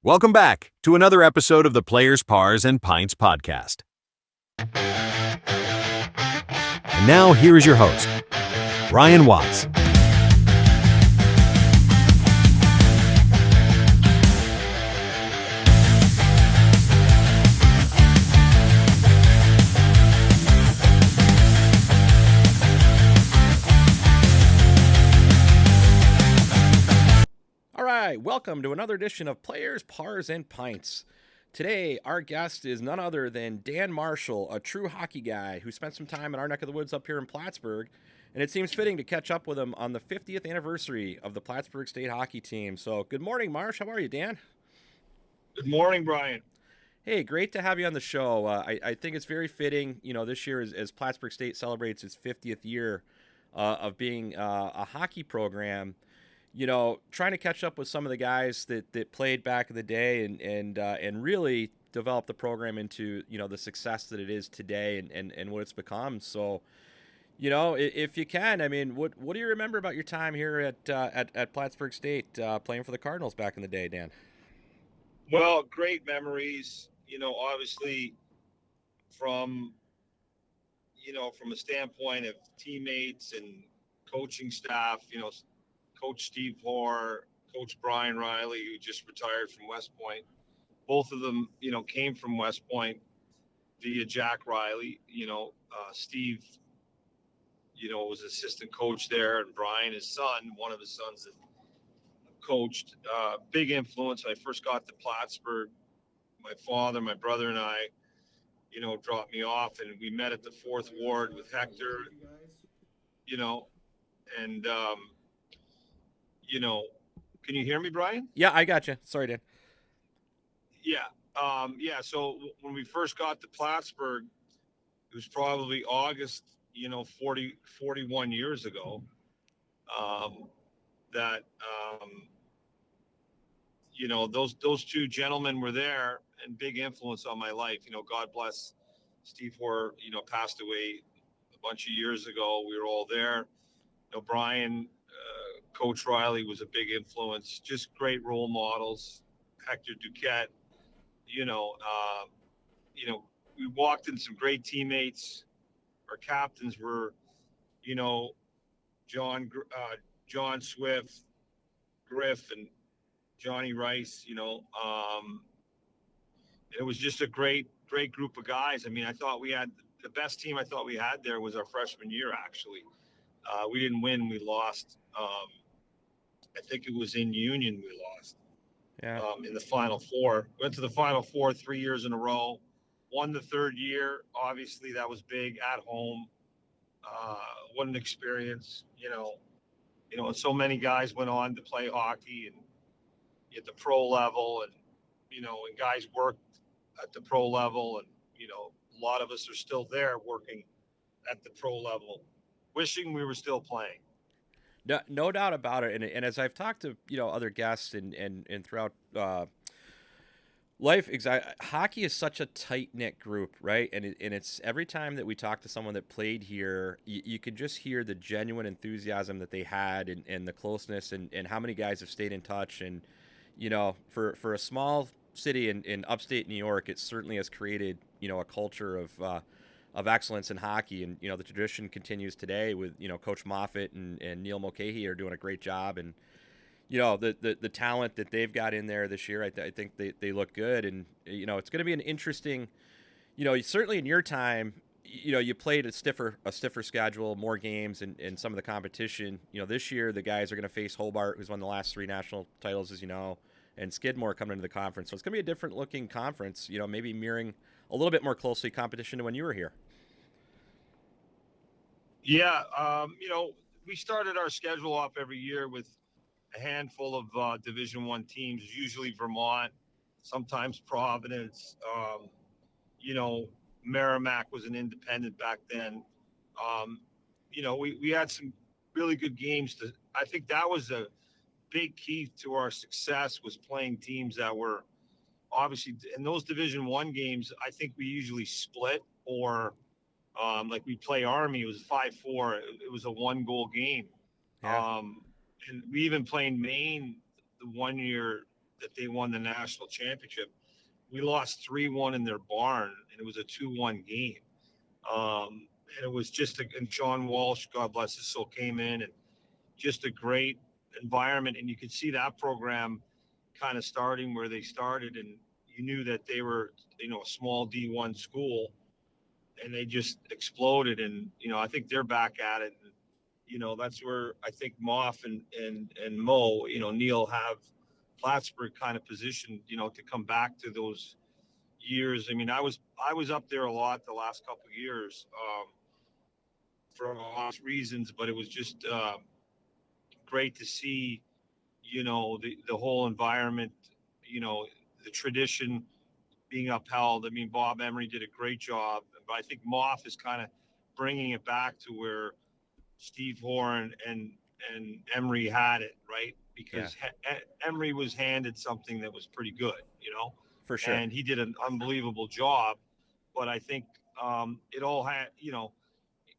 Welcome back to another episode of the Players, Pars, and Pints podcast. And now, here is your host, Ryan Watts. All right, welcome to another edition of Players, Pars, and Pints. Today, our guest is none other than Dan Marshall, a true hockey guy who spent some time in our neck of the woods up here in Plattsburgh, and it seems fitting to catch up with him on the 50th anniversary of the Plattsburgh State hockey team. So, good morning, Marsh. How are you, Dan? Good morning, Brian. Hey, great to have you on the show. I think it's very fitting, this year as Plattsburgh State celebrates its 50th year of being a hockey program. Trying to catch up with some of the guys that played back in the day and really develop the program into, the success that it is today and what it's become. So, if you can, what do you remember about your time here at Plattsburgh State playing for the Cardinals back in the day, Dan? Well, great memories, obviously from a standpoint of teammates and coaching staff, Coach Steve Hoare, Coach Brian Riley, who just retired from West Point. Both of them, came from West Point via Jack Riley. Steve, was assistant coach there, and Brian, his son, one of his sons that coached. Big influence. When I first got to Plattsburgh, my father, my brother, and I, dropped me off, and we met at the Fourth Ward with Hector, and can you hear me, Brian? Yeah, I got you. Sorry, Dan. Yeah. So when we first got to Plattsburgh, it was probably August, 41 years ago, those two gentlemen were there and big influence on my life. God bless Steve Hoare, passed away a bunch of years ago. We were all there. Brian, Coach Riley was a big influence, just great role models. Hector Duquette, we walked in some great teammates. Our captains were, John Swift, Griff, and Johnny Rice. It was just a great group of guys. I thought we had the best team. I thought we had there was our freshman year. Actually, we didn't win. We lost. I think it was in Union we lost. Yeah. In the Final Four. Went to the Final Four 3 years in a row. Won the third year. Obviously, that was big at home. What an experience, and so many guys went on to play hockey and at the pro level, and and guys worked at the pro level, and a lot of us are still there working at the pro level, wishing we were still playing. No doubt about it. And as I've talked to, other guests and throughout life, hockey is such a tight-knit group, right? And it's every time that we talk to someone that played here, you could just hear the genuine enthusiasm that they had and the closeness and how many guys have stayed in touch. And, for a small city in upstate New York, it certainly has created, a culture of excellence in hockey, and the tradition continues today with Coach Moffitt and Neil Mulcahy are doing a great job, and the talent that they've got in there this year, I think they look good, and it's going to be an interesting, certainly in your time, you played a stiffer schedule, more games, and some of the competition. This year the guys are going to face Hobart, who's won the last 3 national titles, as you know, and Skidmore coming into the conference, so it's going to be a different looking conference. Maybe mirroring a little bit more closely competition to when you were here. Yeah, we started our schedule off every year with a handful of Division I teams, usually Vermont, sometimes Providence. Merrimack was an independent back then. We had some really good games. I think that was a big key to our success, was playing teams that were obviously in those Division I games. I think we usually split, or like we play Army, it was 5-4. It was a 1-goal game. Yeah. And we even played Maine the one year that they won the national championship. We lost 3-1 in their barn, and it was a 2-1 game. And it was just and John Walsh, God bless his soul, came in, and just a great environment. And you could see that program kind of starting where they started, and you knew that they were, a small D1 school, and they just exploded. And, I think they're back at it. And, that's where I think Moff and Mo, Neil have Plattsburgh kind of positioned, to come back to those years. I mean, I was up there a lot the last couple of years, for obvious reasons, but it was just great to see, the whole environment, the tradition being upheld. I mean, Bob Emery did a great job, but I think Moff is kind of bringing it back to where Steve Horan and Emery had it, right? Because Emery was handed something that was pretty good, For sure. and he did an unbelievable job. But I think it all had,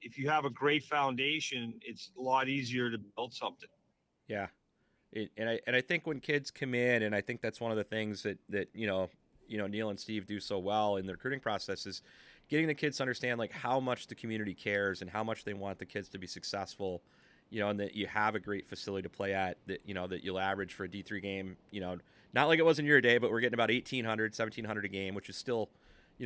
if you have a great foundation, it's a lot easier to build something. Yeah. And I think when kids come in, and I think that's one of the things that Neil and Steve do so well in the recruiting process, is getting the kids to understand like how much the community cares and how much they want the kids to be successful, and that you have a great facility to play at, that that you'll average for a D3 game, not like it was in your day, but we're getting about 1,800, 1,700 a game, which is still,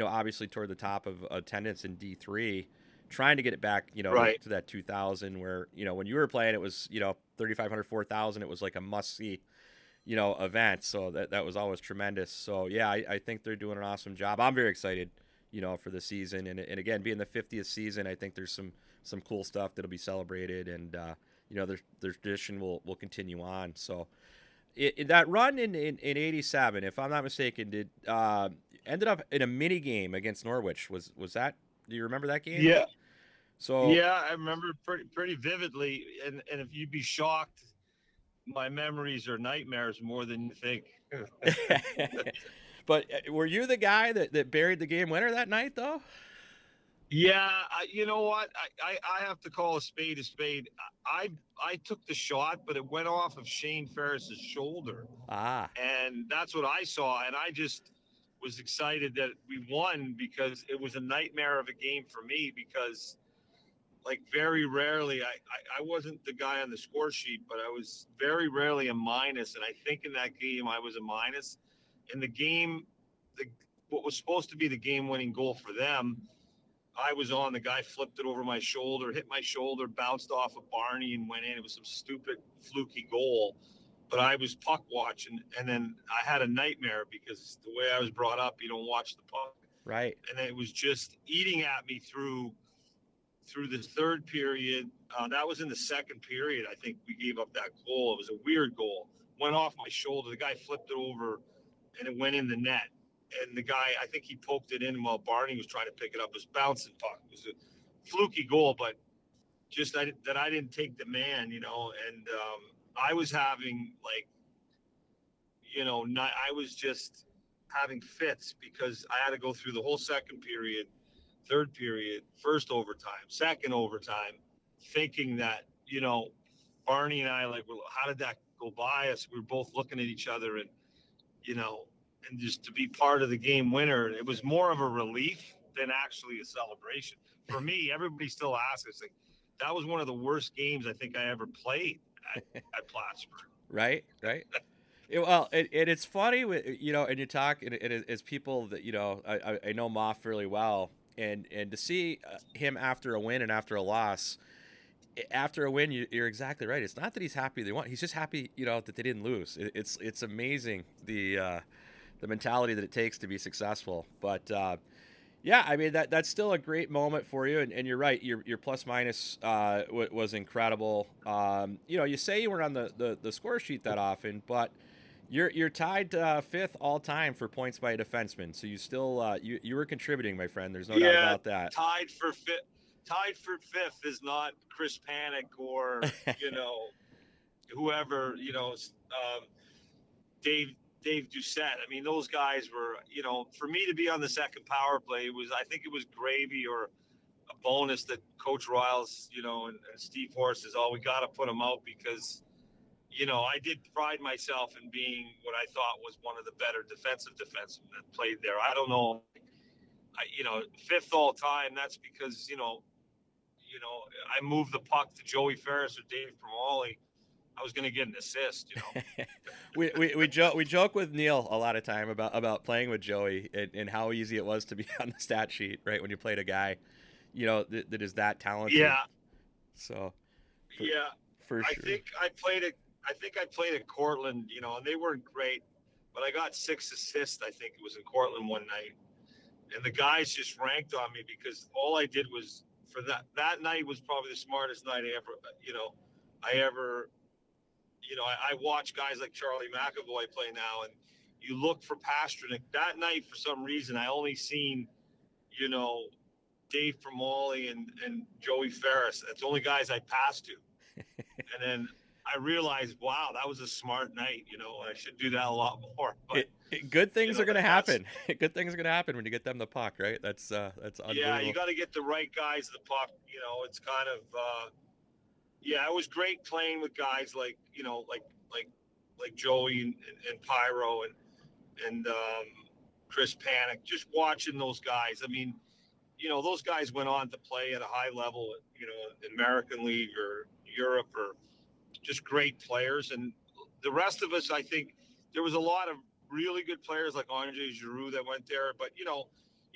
obviously toward the top of attendance in D3. Trying to get it back, Right. to that 2,000 where, when you were playing, it was, 3,500, 4,000. It was like a must see, event. So that was always tremendous. So yeah, I think they're doing an awesome job. I'm very excited, for the season. And again, being the 50th season, I think there's some cool stuff that'll be celebrated, and, their tradition will continue on. So that run in 87, if I'm not mistaken, ended up in a mini game against Norwich. Was that, do you remember that game? Yeah. So Yeah, I remember pretty vividly, and if you'd be shocked, my memories are nightmares more than you think. but were you the guy that buried the game winner that night, though? Yeah, you know what? I have to call a spade a spade. I took the shot, but it went off of Shane Ferris's shoulder, Ah, and that's what I saw. And I just was excited that we won, because it was a nightmare of a game for me, because like very rarely, I wasn't the guy on the score sheet, but I was very rarely a minus. And I think in that game I was a minus. In the game, what was supposed to be the game-winning goal for them, I was on. The guy flipped it over my shoulder, hit my shoulder, bounced off of Barney, and went in. It was some stupid fluky goal, but I was puck watching, and then I had a nightmare because the way I was brought up, you don't watch the puck, right. and it was just eating at me through the third period. That was in the second period. I think we gave up that goal. It was a weird goal. Went off my shoulder. The guy flipped it over, and it went in the net. And the guy, I think he poked it in while Barney was trying to pick it up. It was bouncing puck. It was a fluky goal, but just that I didn't take the man, and I was having I was just having fits, because I had to go through the whole second period, third period, first overtime, second overtime, thinking that, Barney and I, well, how did that go by us? We were both looking at each other, and, and just to be part of the game winner, it was more of a relief than actually a celebration. For me, everybody still asks us, like, that was one of the worst games I think I ever played at Plattsburgh. Right. Well, it's funny, and you talk, and as people that, I know Moff fairly well, and to see him after a win and after a loss. After a win, you're exactly right. It's not that he's happy they won; he's just happy, that they didn't lose. It's amazing the mentality that it takes to be successful. But yeah, I mean that's still a great moment for you, and you're right. Your plus minus was incredible. You say you were on the score sheet that often, but you're tied fifth all time for points by a defenseman. So you still you were contributing, my friend. There's no doubt about that. Tied for fifth is not Chris Panic or whoever, Dave Doucette. I mean, those guys were, for me to be on the second power play, I think it was gravy or a bonus that Coach Riles, and Steve Horst says, we got to put him out, because I did pride myself in being what I thought was one of the better defensemen that played there. I don't know, fifth all time. That's because I moved the puck to Joey Ferris or Dave Primoli. I was going to get an assist. we joke with Neil a lot of time about playing with Joey and how easy it was to be on the stat sheet, right? When you played a guy, that is that talented. Yeah, So, for yeah. for I sure. think I played it. I think I played at Cortland, and they weren't great, but I got 6 assists. I think it was in Cortland one night, and the guys just ranked on me because all I did was for that night was probably the smartest night I ever. I watch guys like Charlie McAvoy play now, and you look for Pasternak. That night, for some reason, I only seen, you know, Dave Primoli and Joey Ferris. That's the only guys I passed to. And then I realized, wow, that was a smart night. I should do that a lot more. But Good things are going to that's happen. Good things are going to happen when you get them the puck, right? That's yeah, you unbelievable. got to get the right guys the puck. It's kind of yeah, it was great playing with guys like Joey and Pyro and Chris Panic. Just watching those guys. I mean, those guys went on to play at a high level, in American League or Europe, or just great players. And the rest of us, I think there was a lot of really good players like Andre Giroux that went there. But, you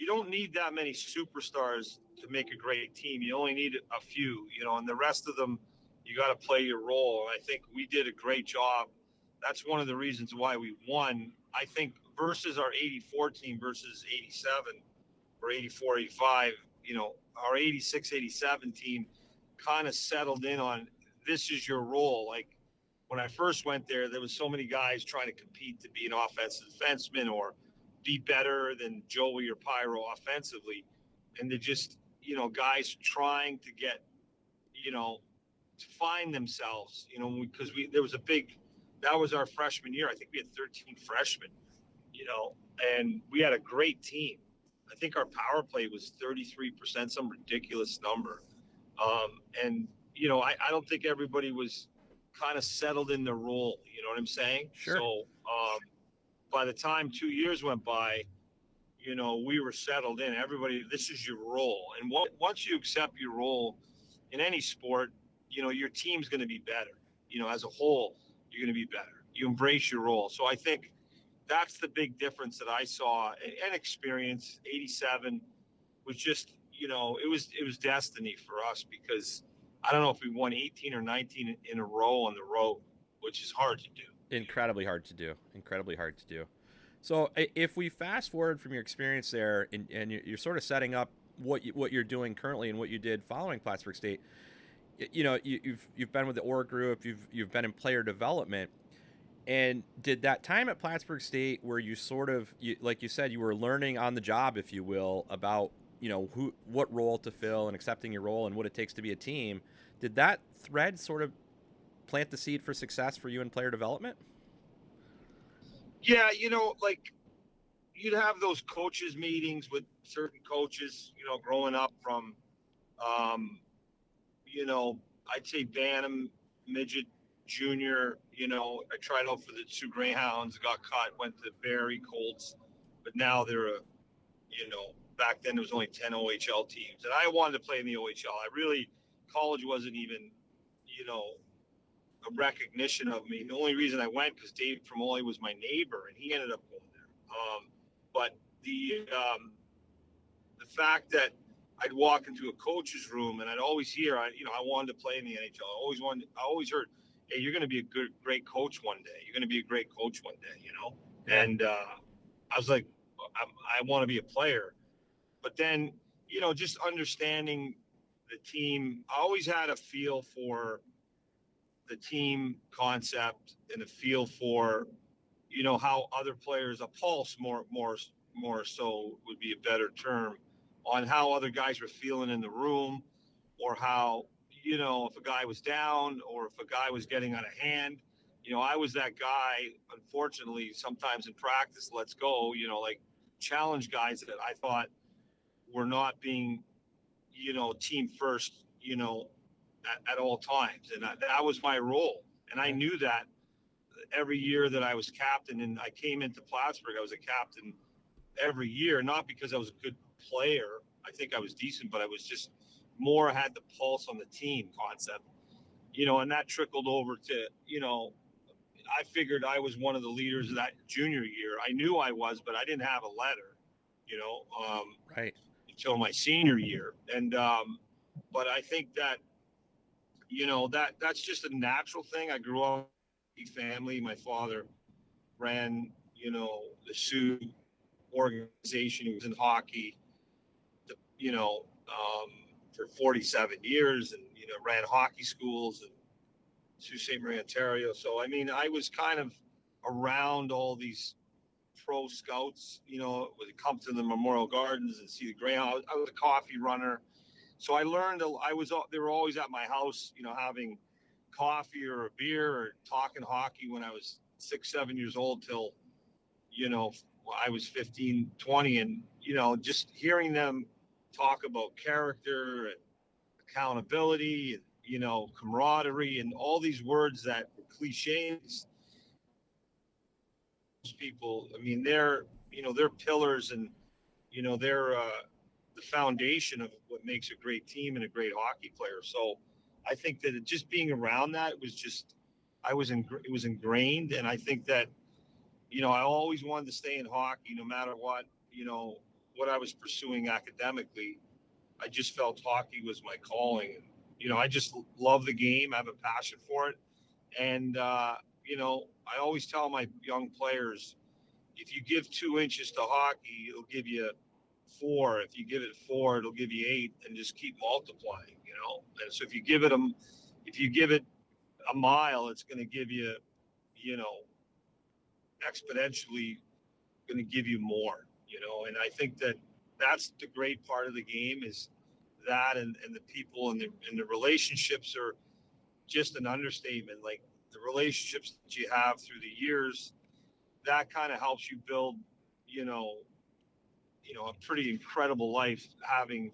don't need that many superstars to make a great team. You only need a few, and the rest of them, you got to play your role. And I think we did a great job. That's one of the reasons why we won. I think versus our 84 team versus 87 or 84, 85, our 86, 87 team kind of settled in on this is your role. Like when I first went there was so many guys trying to compete to be an offensive defenseman or be better than Joey or Pyro offensively. And they're just, guys trying to get, to find themselves, because there was that was our freshman year. I think we had 13 freshmen, and we had a great team. I think our power play was 33%, some ridiculous number. And, I don't think everybody was kind of settled in their role. You know what I'm saying? Sure. So by the time 2 years went by, we were settled in. Everybody, this is your role. And once you accept your role in any sport, your team's going to be better. As a whole, you're going to be better. You embrace your role. So I think that's the big difference that I saw and experience. 87 was just, it was destiny for us because I don't know if we won 18 or 19 in a row on the road, which is hard to do. Incredibly hard to do. Incredibly hard to do. So if we fast forward from your experience there, and you're sort of setting up what you're doing currently and what you did following Plattsburgh State, you've been with the org group, you've been in player development, and did that time at Plattsburgh State where you sort of like you said you were learning on the job, if you will, about what role to fill and accepting your role and what it takes to be a team. Did that thread sort of plant the seed for success for you in player development? Yeah, like you'd have those coaches meetings with certain coaches, growing up from, um, I'd say Bantam, midget, junior. I tried out for the two Greyhounds, got caught, went to Barrie Colts, but now they're back then there was only 10 OHL teams, and I wanted to play in the OHL. College wasn't even, a recognition of me. The only reason I went because Dave Primoli was my neighbor, and he ended up going there. But the fact that I'd walk into a coach's room and I'd always hear, I wanted to play in the NHL. I always heard, hey, you're going to be a great coach one day. You're going to be a great coach one day. Yeah. And I was like, I want to be a player. But then, just understanding the team, I always had a feel for the team concept and a feel for, how other players, a pulse more so would be a better term, on how other guys were feeling in the room, or how, if a guy was down or if a guy was getting out of hand. I was that guy, unfortunately, sometimes in practice, let's go, like challenge guys that I thought were not being, team first, at all times. And that was my role. And I knew that every year that I was captain, and I came into Plattsburgh, I was a captain every year, not because I was a good player. I think I was decent, but I was just more had the pulse on the team concept, and that trickled over to, I figured I was one of the leaders of that junior year. I knew I was, but I didn't have a letter, you know, um, Right. until my senior year. And, but I think that, that's just a natural thing. I grew up in a family. My father ran, the Sioux organization. He was in hockey, you know, for 47 years and, ran hockey schools and Sault Ste. Marie, Ontario. So, I mean, I was kind of around all these pro scouts, would come to the Memorial Gardens and see the Greyhound. I was a coffee runner. So I learned, they were always at my house, having coffee or a beer or talking hockey when I was 6, 7 years old till, I was 15, 20. And, just hearing them talk about character and accountability and, camaraderie and all these words that were cliches. People, I mean, they're pillars and, they're the foundation of what makes a great team and a great hockey player. So I think that just being around that was just, it was ingrained. And I think that, I always wanted to stay in hockey no matter what, what I was pursuing academically. I just felt hockey was my calling. And, I just love the game. I have a passion for it. And, I always tell my young players, if you give 2 inches to hockey, it'll give you 4. If you give it 4, it'll give you 8, and just keep multiplying, And so if you give it a mile, it's going to give you, exponentially going to give you more, And I think that that's the great part of the game is that, and the people and the relationships are just an understatement. Like the relationships that you have through the years, that kind of helps you build, a pretty incredible life having,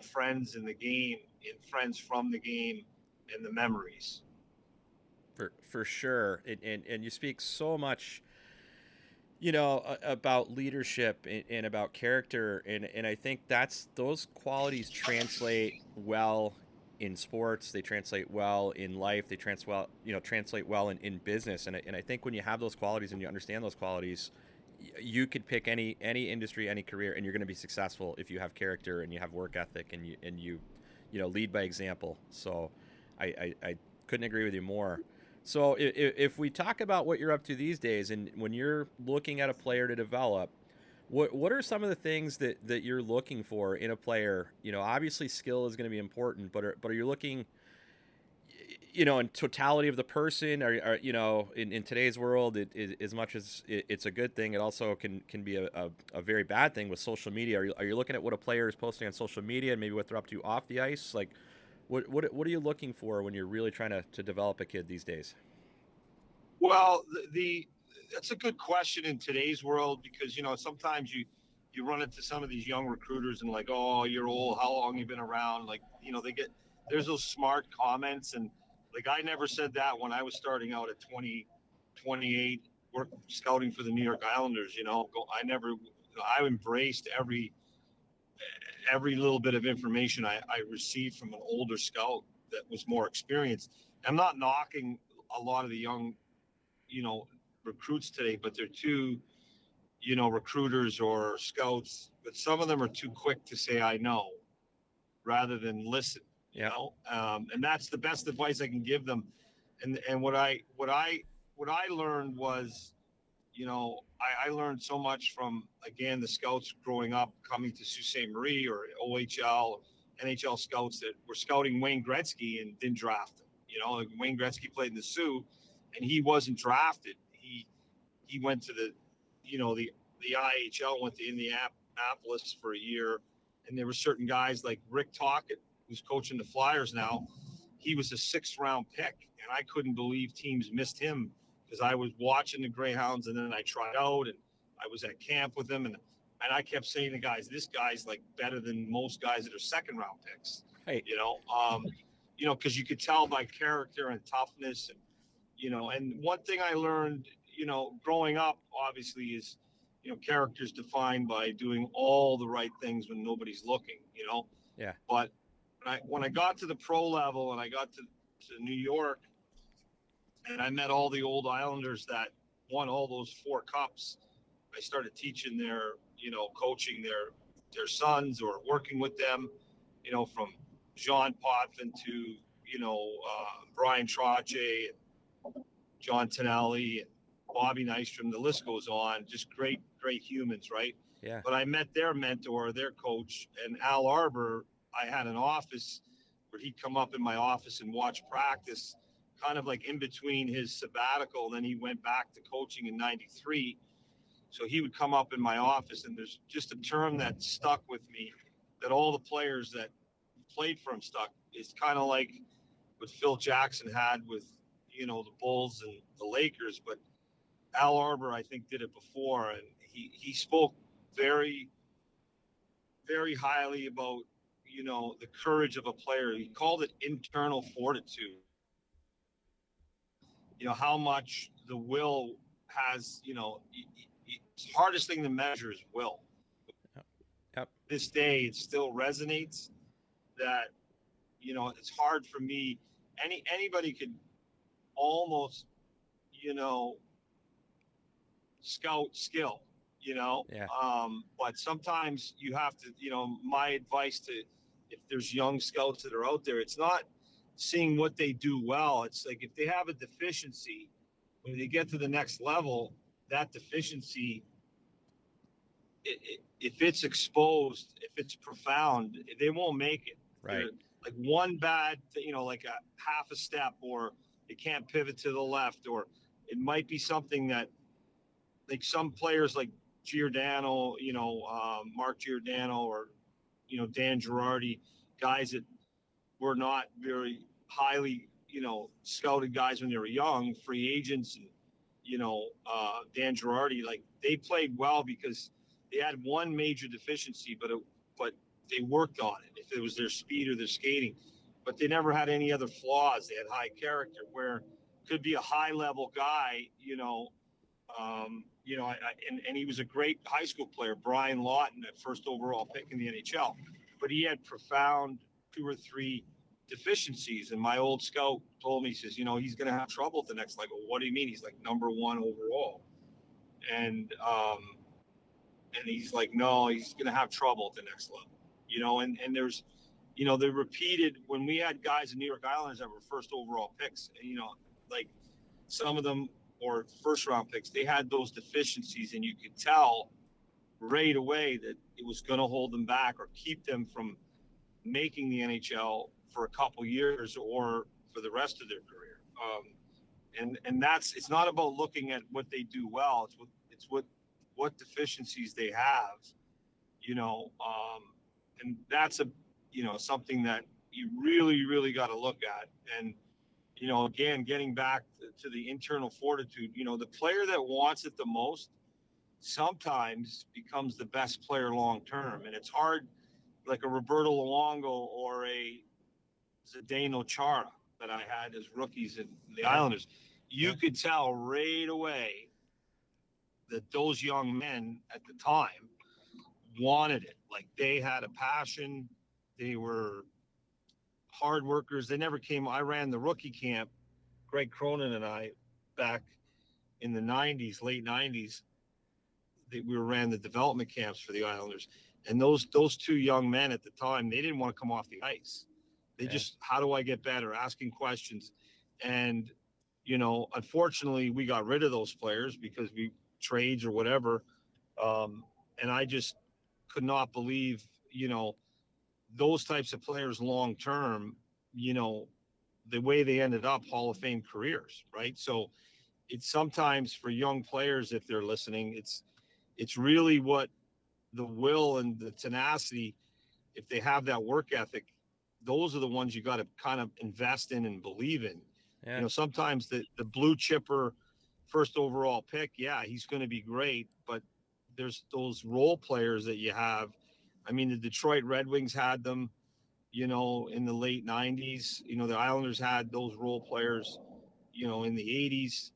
friends in the game and friends from the game and the memories. For sure. And you speak so much, about leadership and about character. And I think those qualities translate well in sports. They translate well in life. They translate well in business. And I think when you have those qualities and you understand those qualities, you could pick any industry, any career, and you're going to be successful if you have character and you have work ethic and you lead by example. So I couldn't agree with you more. So if we talk about what you're up to these days, and when you're looking at a player to develop, what are some of the things that you're looking for in a player? Obviously skill is going to be important, but are you looking, in totality of the person? Are in today's world, as much as it's a good thing, it also can be a very bad thing with social media. Are you looking at what a player is posting on social media and maybe what they're up to off the ice? Like, what are you looking for when you're really trying to develop a kid these days? Well, that's a good question in today's world because, sometimes you run into some of these young recruiters and like, oh, you're old. How long you been around? Like, there's those smart comments. And like, I never said that when I was starting out at 20, 28, scouting for the New York Islanders, I embraced every little bit of information I received from an older scout that was more experienced. I'm not knocking a lot of the young, recruits today, but they're too, recruiters or scouts, but some of them are too quick to say, I know, rather than listen, and that's the best advice I can give them. And what I learned was, I learned so much from, again, the scouts growing up, coming to Sault Ste. Marie or OHL, NHL scouts that were scouting Wayne Gretzky and didn't draft him. Wayne Gretzky played in the Sioux and he wasn't drafted. He went to the IHL, went to Indianapolis for a year. And there were certain guys like Rick Tocchet, who's coaching the Flyers now. He was a 6th round pick. And I couldn't believe teams missed him because I was watching the Greyhounds and then I tried out and I was at camp with them. And I kept saying to guys, this guy's like better than most guys that are 2nd round picks, Right. because you could tell by character and toughness. And one thing I learned, growing up, obviously, is, character's defined by doing all the right things when nobody's looking. Yeah. But when I got to the pro level and I got to New York and I met all the old Islanders that won all those 4 cups, I started teaching coaching their sons or working with them, from Jean Potvin to, Brian Trottier, John Tonelli, and Bobby Nystrom. The list goes on. Just great, great humans, right? Yeah. But I met their mentor, their coach, and Al Arbor. I had an office where he'd come up in my office and watch practice, kind of like in between his sabbatical. Then he went back to coaching in '93. So he would come up in my office, and there's just a term that stuck with me that all the players that played for him stuck. It's kind of like what Phil Jackson had with, the Bulls and the Lakers, but Al Arbor, I think, did it before, and he spoke very, very highly about, the courage of a player. He called it internal fortitude. How much the will has, it's the hardest thing to measure is will. Yep. This day, it still resonates that, it's hard for me. Anybody could almost, scout skill, Yeah. but sometimes you have to, my advice to, if there's young scouts that are out there, it's not seeing what they do well. It's like, if they have a deficiency, when they get to the next level, that deficiency, if it's exposed, if it's profound, they won't make it. Right. They're, like one bad, like a half a step, or it can't pivot to the left, or it might be something that, like some players like Giordano, Mark Giordano, or, Dan Girardi, guys that were not very highly, scouted guys when they were young, free agents, and, Dan Girardi, like they played well because they had one major deficiency, but they worked on it. If it was their speed or their skating, but they never had any other flaws. They had high character, where could be a high level guy, and he was a great high school player, Brian Lawton, at first overall pick in the NHL, but he had profound 2 or 3 deficiencies. And my old scout told me, he says, he's going to have trouble at the next level. What do you mean? He's like number 1 overall. And he's like, no, he's going to have trouble at the next level, and there's, they repeated when we had guys in New York Islanders that were first overall picks, like some of them, or first round picks, they had those deficiencies, and you could tell right away that it was going to hold them back or keep them from making the NHL for a couple years or for the rest of their career. And that's, it's not about looking at what they do well. It's what deficiencies they have, and that's something that you really, really got to look at. And, again, getting back to the internal fortitude, the player that wants it the most sometimes becomes the best player long term. And it's hard, like a Roberto Luongo or a Zdeno Chara that I had as rookies in the Islanders. You could tell right away that those young men at the time wanted it. Like, they had a passion. They were hard workers. They never came. I ran the rookie camp, Greg Cronin and I, back in the 90s, late 90s. We ran the development camps for the Islanders. And those 2 young men at the time, they didn't want to come off the ice. They just, how do I get better? Asking questions. And, unfortunately, we got rid of those players because we trades or whatever. And I just could not believe, those types of players long term, the way they ended up Hall of Fame careers, right? So it's sometimes for young players, if they're listening, it's really what the will and the tenacity, if they have that work ethic, those are the ones you got to kind of invest in and believe in. Yeah. Sometimes the blue chipper first overall pick, yeah, he's going to be great, but there's those role players that you have. I mean, the Detroit Red Wings had them. in the late 90s. The Islanders had those role players, in the 80s.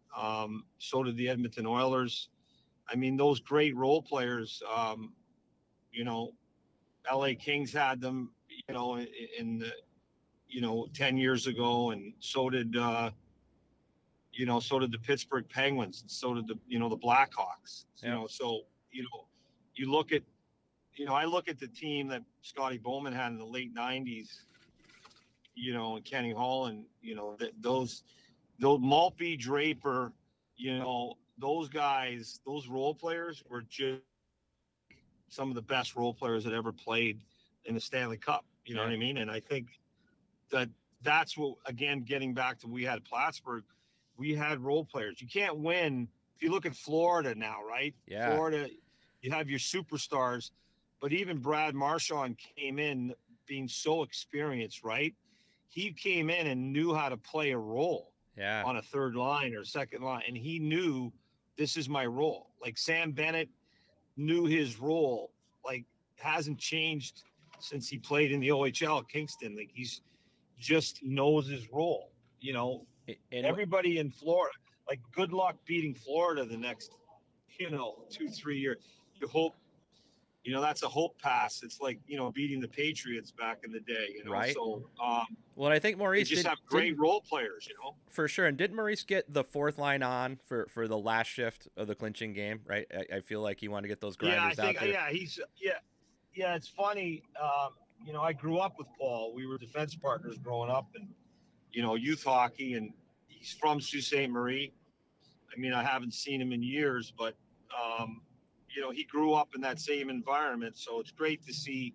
So did the Edmonton Oilers. I mean, those great role players, you know, LA Kings had them, in the, 10 years ago. And so did the Pittsburgh Penguins. And so did the Blackhawks, Yeah. so, you look at, I look at the team that Scotty Bowman had in the late 90s, and Kenny Hall, and, those Maltby, Draper, those guys, those role players were just some of the best role players that ever played in the Stanley Cup. You know Yeah. what I mean? And I think that that's what, again, getting back to, we had Plattsburgh, we had role players. You can't win. If you look at Florida now, right? Yeah. Florida, you have your superstars, but even Brad Marchand came in being so experienced, right? He came in and knew how to play a role Yeah. on a third line or second line. And he knew, this is my role. Like Sam Bennett knew his role, like hasn't changed since he played in the OHL at Kingston. Like he's just knows his role. And Everybody in Florida, like good luck beating Florida the next, 2-3 years. You hope, that's a hope pass. It's like, beating the Patriots back in the day, right. So Well, I think they Maurice just have great role players, for sure. And didn't Maurice get the fourth line on for the last shift of the clinching game? Right. I feel like he wanted to get those grinders I think, out there. Yeah. It's funny. I grew up with Paul. We were defense partners growing up, and youth hockey, and he's from Sault Ste. Marie. I mean, I haven't seen him in years, but he grew up in that same environment. So it's great to see,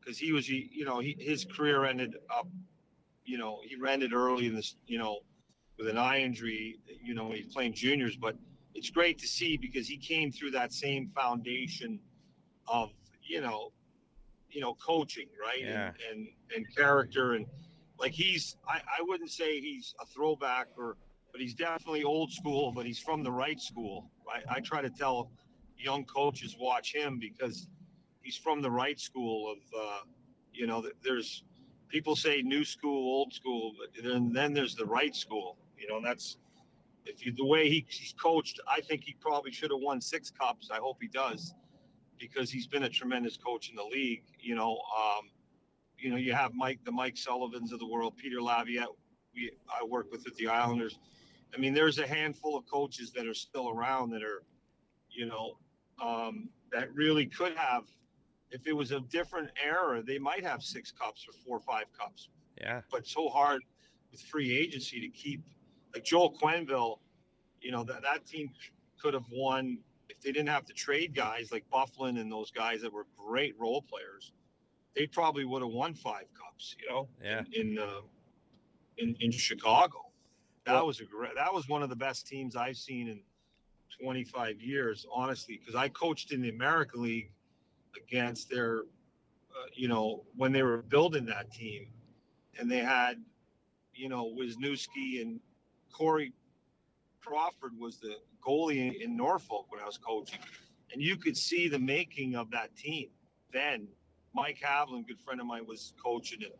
because his career ended up, he ended early in this, with an eye injury, when he's playing juniors. But it's great to see, because he came through that same foundation of, coaching, right? Yeah. And character, and like I wouldn't say he's a throwback, but he's definitely old school, but he's from the right school. I try to tell young coaches, watch him, because he's from the right school of, there's people say new school, old school, but then there's the right school, and that's, the way he's coached, I think he probably should have won 6 cups. I hope he does, because he's been a tremendous coach in the league. You have the Mike Sullivans of the world, Peter Laviette, I work with at the Islanders. I mean, there's a handful of coaches that are still around that are, that really could have, if it was a different era, they might have 6 cups or 4 or 5 cups. Yeah. But so hard with free agency to keep, like Joel Quenneville, that team could have won if they didn't have to trade guys like Bufflin and those guys that were great role players. They probably would have won 5 cups, Yeah. in Chicago. That was one of the best teams I've seen in 25 years, honestly, because I coached in the American League against their, when they were building that team, and they had, Wisniewski, and Corey Crawford was the goalie in Norfolk when I was coaching, and you could see the making of that team. Then Mike Havlin, good friend of mine, was coaching it.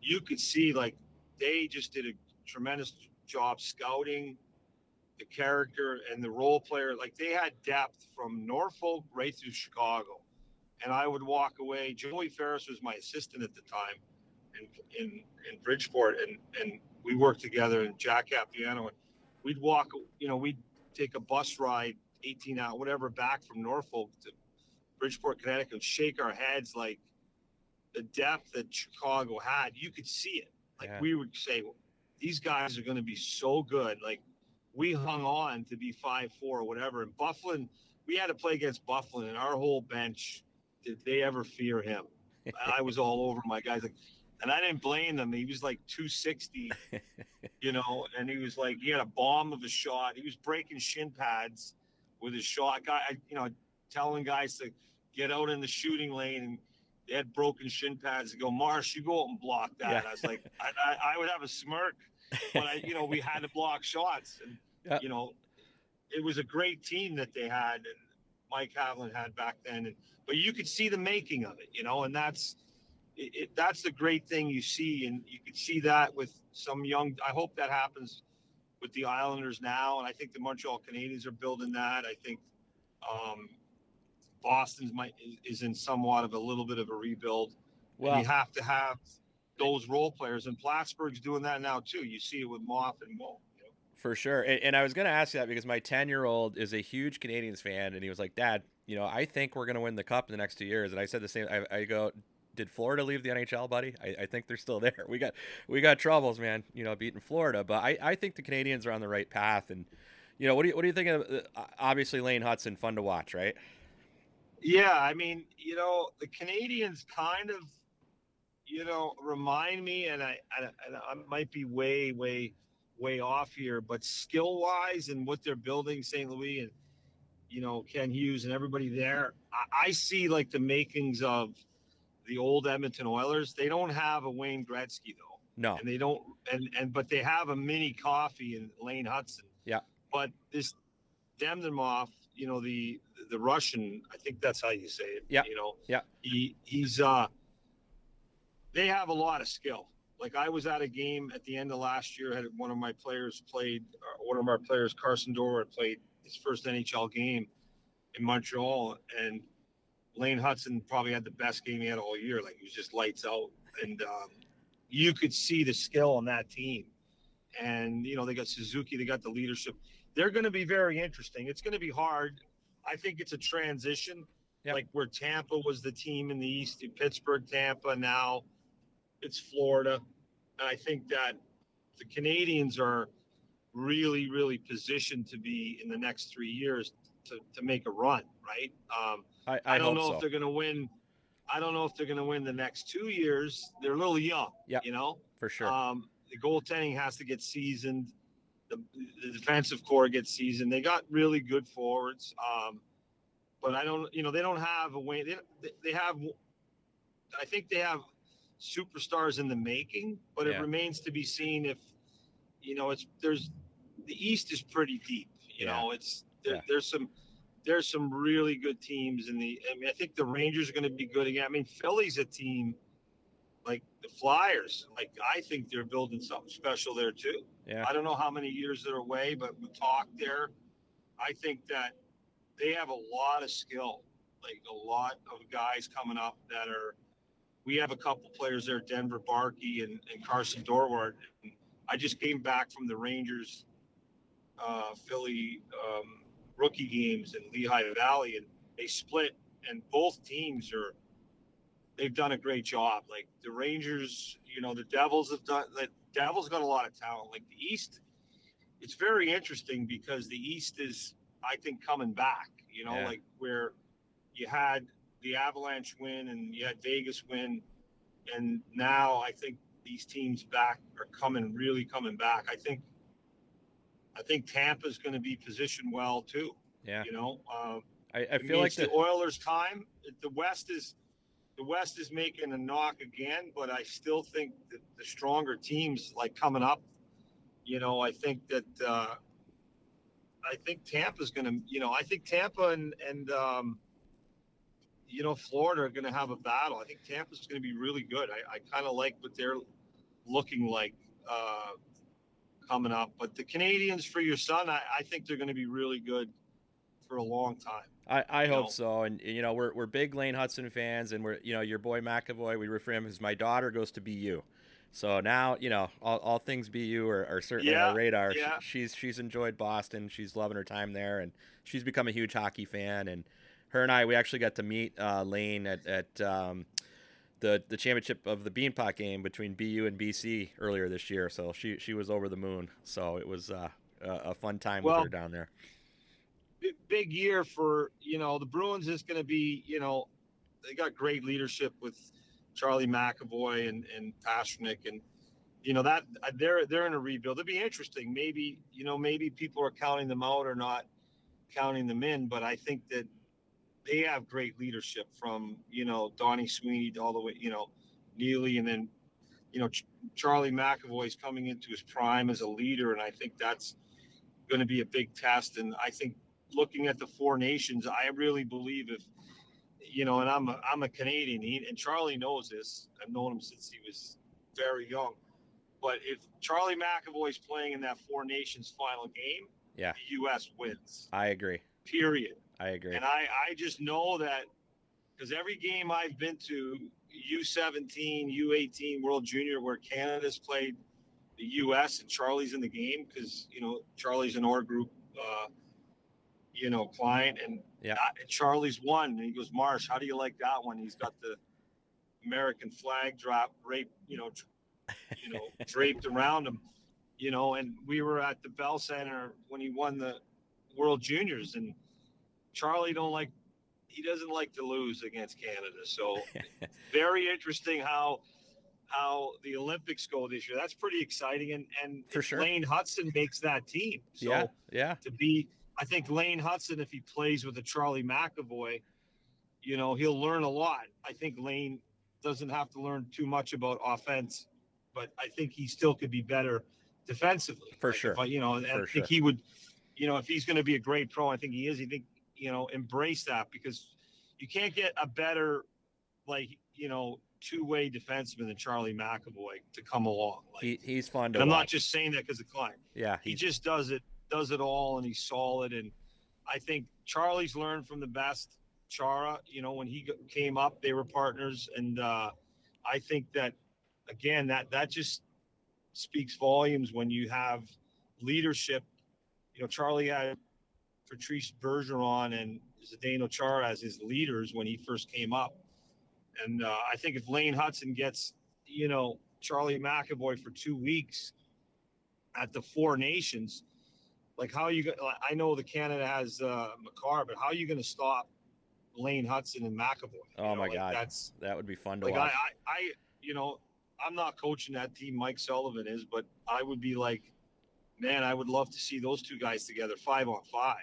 You could see, like, they just did a tremendous job scouting the character and the role player. Like, they had depth from Norfolk right through Chicago. And I would walk away. Joey Ferris was my assistant at the time in Bridgeport, and we worked together, and Jack Capiano, and we'd take a bus ride 18 hours, whatever, back from Norfolk to Bridgeport, Connecticut, and shake our heads, like the depth that Chicago had. You could see it. Like, we would say, these guys are going to be so good. Like, we hung on to be 5-4 or whatever. And Bufflin, we had to play against Bufflin, and our whole bench, did they ever fear him? I was all over my guys. Like, and I didn't blame them. He was like 260, and he was like, he had a bomb of a shot. He was breaking shin pads with his shot. Telling guys to get out in the shooting lane, and they had broken shin pads. To go, Marsh, you go out and block that. Yeah. I was like, I would have a smirk, but we had to block shots, and it was a great team that they had, and Mike Havlin had back then. But you could see the making of it, and that's that's the great thing you see, and you can see that with some young. I hope that happens with the Islanders now, and I think the Montreal Canadiens are building that. I think um, Boston's is in somewhat of a little bit of a rebuild, and you Well, have to have those role players. And Plattsburgh's doing that now too. You see it with Moff and Mo. for sure. And I was going to ask you that because my 10-year-old is a huge Canadians fan, and he was like, Dad, I think we're going to win the cup in the next 2 years. And I said the same. I go, did Florida leave the NHL, buddy? I think they're still there. We got troubles, man. Beating Florida, but I think the Canadians are on the right path. And what do you think of? Obviously, Lane Hudson, fun to watch, right? Yeah, I mean, the Canadians kind of, remind me, and I might be way, way, way off here, but skill wise and what they're building, St. Louis and Ken Hughes and everybody there, I see like the makings of the old Edmonton Oilers. They don't have a Wayne Gretzky though, No. and they don't, but they have a mini coffee in Lane Hudson. Yeah. But this Demidov, the Russian, I think that's how you say it. Yeah. Yeah. He's they have a lot of skill. Like I was at a game at the end of last year. Had one of my players played, one of our players, Carson Dorwart, played his first NHL game in Montreal, and Lane Hudson probably had the best game he had all year. Like he was just lights out, and you could see the skill on that team. And they got Suzuki, they got the leadership. They're going to be very interesting. It's going to be hard. I think it's a transition, like where Tampa was the team in the East, Pittsburgh, Tampa. Now it's Florida, and I think that the Canadians are really, really positioned to be in the next 3 years to make a run, right? I don't know if they're going to win. I don't know if they're going to win the next 2 years. They're a little young, for sure. The goaltending has to get seasoned. The defensive core gets seasoned. They got really good forwards, but I don't. They don't have a way. They have. I think they have superstars in the making, but it remains to be seen if there's the East is pretty deep. There's some really good teams in the. I mean, I think the Rangers are going to be good again. I mean, Philly's a team like the Flyers. Like I think they're building something special there too. Yeah. I don't know how many years they're away, but we talked there. I think that they have a lot of skill, like a lot of guys coming up that are. We have a couple players there, Denver Barkey and Carson Dorwart. I just came back from the Rangers, Philly rookie games in Lehigh Valley, and they split, and both teams they've done a great job. Like the Rangers, the Devils got a lot of talent. Like the East, it's very interesting because the East is, I think, coming back, like where you had the Avalanche win and you had Vegas win. And now I think these teams are really coming back. I think Tampa's going to be positioned well too. Yeah. I feel like the Oilers' time. The West is making a knock again, but I still think that the stronger teams like coming up. I think that I think Tampa's going to. I think Tampa and Florida are going to have a battle. I think Tampa's going to be really good. I kind of like what they're looking like coming up. But the Canadians, for your son, I think they're going to be really good for a long time. I hope so. And we're big Lane Hudson fans, and we're your boy McAvoy. We refer him as my daughter goes to BU. So now all things BU are certainly on our radar. Yeah. She's enjoyed Boston. She's loving her time there, and she's become a huge hockey fan. And her and I, we actually got to meet Lane at the championship of the Beanpot game between BU and BC earlier this year. So she was over the moon. So it was a fun time with her down there. Big year for the Bruins is going to be they got great leadership with Charlie McAvoy and Pasternak, and that they're in a rebuild. It'd be interesting. Maybe people are counting them out or not counting them in, but I think that they have great leadership from, Donnie Sweeney all the way, Neely, and then, Charlie McAvoy's coming into his prime as a leader. And I think that's going to be a big test. And I think looking at the four nations, I really believe if, and I'm a Canadian, and Charlie knows this. I've known him since he was very young. But if Charlie McAvoy's playing in that Four Nations final game, yeah, the U.S. wins. I agree. Period. I agree. And I just know that because every game I've been to, U17, U18, World Junior, where Canada's played the U.S. and Charlie's in the game because, Charlie's an OR group, client. And Charlie's won. And he goes, Marsh, how do you like that one? He's got the American flag draped around him, and we were at the Bell Center when he won the World Juniors, and Charlie doesn't like to lose against Canada. So very interesting how the Olympics go this year. That's pretty exciting. And for sure, Lane Hudson makes that team. So I think Lane Hudson, if he plays with a Charlie McAvoy, he'll learn a lot. I think Lane doesn't have to learn too much about offense, but I think he still could be better defensively. For sure. I think he would, if he's going to be a great pro, I think he is. I think, embrace that, because you can't get a better, two-way defenseman than Charlie McAvoy to come along. He's fun to watch. I'm not just saying that because of Klein. Yeah. He just does it all, and he's solid. And I think Charlie's learned from the best. Chara, when he came up, they were partners. And I think that, again, that just speaks volumes when you have leadership. Charlie had Patrice Bergeron and Zdeno Chara as his leaders when he first came up. And I think if Lane Hudson gets, Charlie McAvoy for 2 weeks at the Four Nations, I know that Canada has Makar, but how are you going to stop Lane Hudson and McAvoy? Oh my God, that would be fun to watch. I'm not coaching that team. Mike Sullivan is, but I would be like, man, I would love to see those two guys together 5-on-5.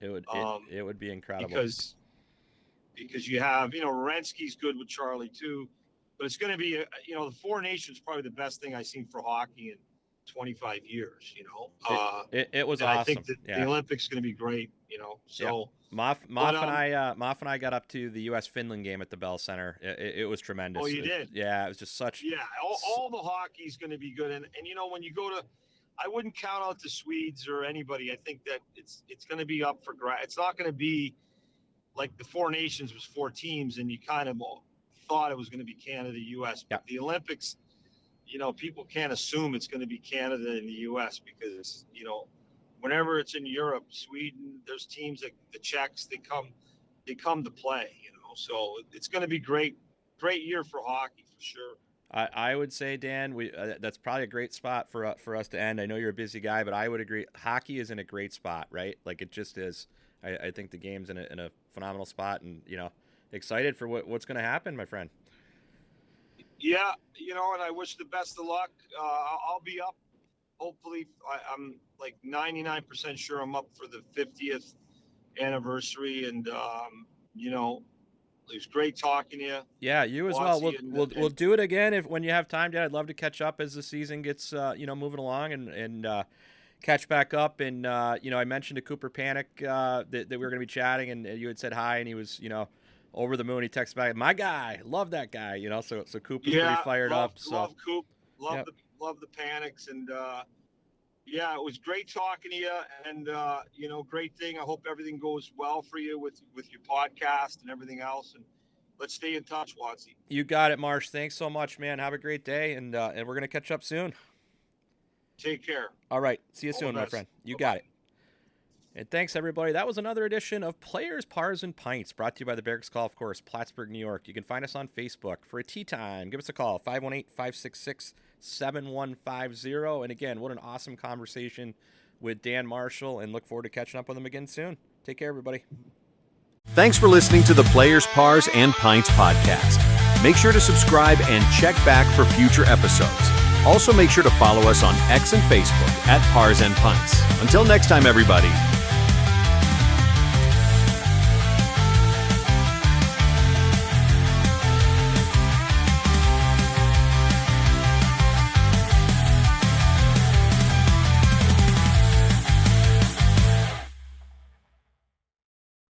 It would be incredible because you have, Renski's good with Charlie too, but it's going to be, the Four Nations probably the best thing I've seen for hockey in 25 years. It was and awesome. I think that the Olympics going to be great. So Moff and I got up to the U.S. Finland game at the Bell Center. It was tremendous. Oh, you did? Yeah, it was just such. Yeah, all the hockey's going to be good, and when you go to, I wouldn't count out the Swedes or anybody. I think that it's going to be up for grabs. It's not going to be like the Four Nations was 4 teams, and you kind of thought it was going to be Canada, U.S. But the Olympics, people can't assume it's going to be Canada and the U.S. because whenever it's in Europe, Sweden, there's teams like the Czechs, they come to play. So it's going to be great year for hockey for sure. I would say, Dan, that's probably a great spot for us to end. I know you're a busy guy, but I would agree. Hockey is in a great spot, right? Like it just is. I think the game's in a phenomenal spot, and excited for what's going to happen, my friend. Yeah, and I wish the best of luck. I'll be up. Hopefully, I'm like 99% sure I'm up for the 50th anniversary, and it was great talking to you. Yeah, you as well. We'll do it again when you have time, Dan. I'd love to catch up as the season gets moving along and catch back up. And I mentioned to Cooper Panic that we were going to be chatting, and you had said hi, and he was over the moon. He texted back, "My guy, love that guy." So Cooper's pretty fired up. So love Coop, love the Panics, and it was great talking to you, and great thing. I hope everything goes well for you with your podcast and everything else, and let's stay in touch, Watsy. You got it, Marsh. Thanks so much, man. Have a great day, and we're gonna catch up soon. Take care. All right, see you soon, my friend. You got it. And thanks, everybody. That was another edition of Players, Pars, and Pints, brought to you by the Barracks Golf Course, Plattsburgh, New York. You can find us on Facebook. For a tee time, give us a call, 518-566-7150. And again, what an awesome conversation with Dan Marshall, and look forward to catching up with him again soon. Take care, everybody. Thanks for listening to the Players, Pars, and Pints podcast. Make sure to subscribe and check back for future episodes. Also, make sure to follow us on X and Facebook at Pars and Pints. Until next time, everybody.